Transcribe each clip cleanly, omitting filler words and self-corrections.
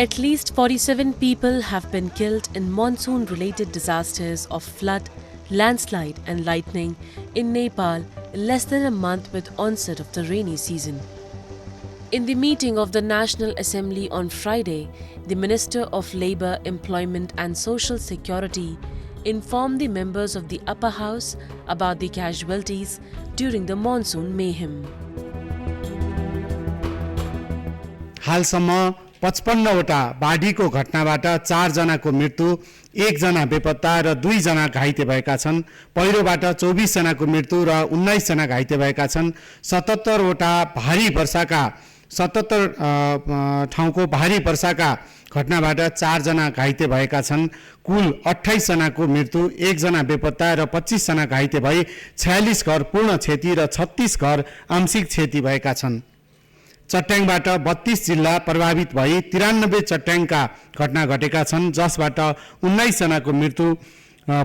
At least 47 people have been killed in monsoon-related disasters of flood, landslide and lightning in Nepal in less than a month with onset of the rainy season. In the meeting of the National Assembly on Friday, the Minister of Labour, Employment and Social Security informed the members of the upper house about the casualties during the monsoon mayhem. हालसम्म 55वटा बाढीको घटनाबाट 4 जनाको मृत्यु, 1 जना बेपत्ता र 2 जना घाइते भएका छन्। पहिरोबाट 24 जनाको मृत्यु र 19 जना घाइते भएका छन्। 77 ठाउँको भारी वर्षाका घटनाबाट 4 जना घाइते भएका छन्। कुल 28 जनाको मृत्यु, 1 जना बेपत्ता र 25 जना घाइते भई 46 घर पूर्ण क्षति र 36 घर आंशिक क्षति भएका छन्। चट्याङबाट 32 जिल्ला प्रभावित भई 93 चट्याङका घटना घटेका छन्, जसबाट 19 जनाको मृत्यु,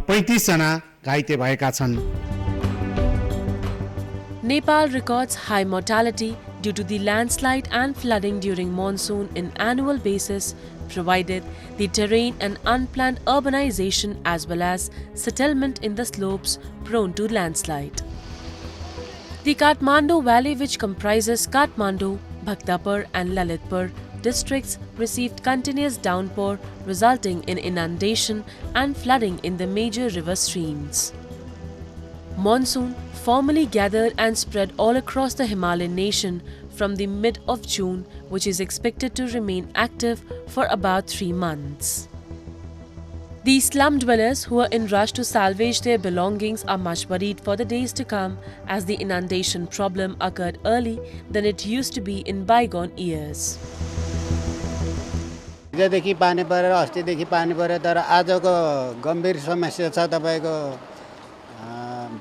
35 जना घाइते भएका छन्। Nepal records high mortality due to the landslide and flooding during monsoon in annual basis, provided the terrain and unplanned urbanization as well as settlement in the slopes prone to landslide. The Kathmandu Valley, which comprises Kathmandu, Bhaktapur and Lalitpur districts, received continuous downpour resulting in inundation and flooding in the major river streams. Monsoon formally gathered and spread all across the Himalayan nation from the mid of June, which is expected to remain active for about 3 months. The slum dwellers who are in rush to salvage their belongings are much worried for the days to come, as the inundation problem occurred early than it used to be in bygone years. हिजोदेखि पानी परेर अस्तिदेखि पानी पऱ्यो, तर आजको गम्भीर समस्या छ तपाईको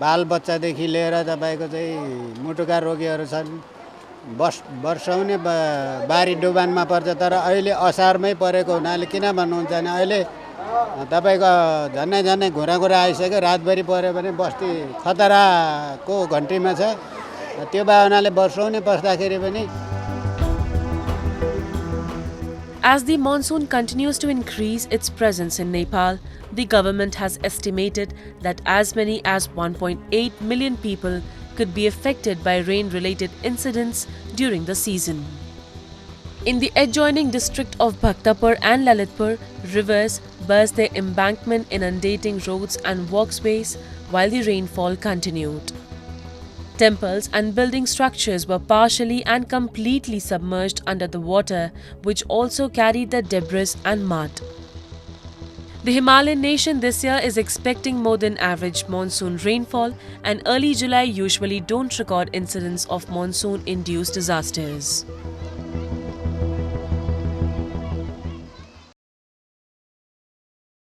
बालबच्चादेखि लिएर तपाईको चाहिँ मुटुका रोगीहरू छन्। वर्षौनी बारी डुबानमा पर्छ, तर अहिले असारमै परेको हुनाले किन भन्नुहुन्छ भने अहिले तपाईको झन्नै घुरा आइसक्यो। रातभरि पर्यो भने बस्ती खतराको घन्टीमा छ। त्यो भावनाले वर्षौनी पस्दाखेरि पनि As the monsoon continues to increase its presence in Nepal, the government has estimated that as many as 1.8 million people could be affected by rain-related incidents during the season. In the adjoining district of Bhaktapur and Lalitpur, rivers burst their embankment, inundating roads and walkways while the rainfall continued. Temples and building structures were partially and completely submerged under the water, which also carried the debris and mud. The Himalayan nation this year is expecting more than average monsoon rainfall, and early July usually don't record incidents of monsoon-induced disasters.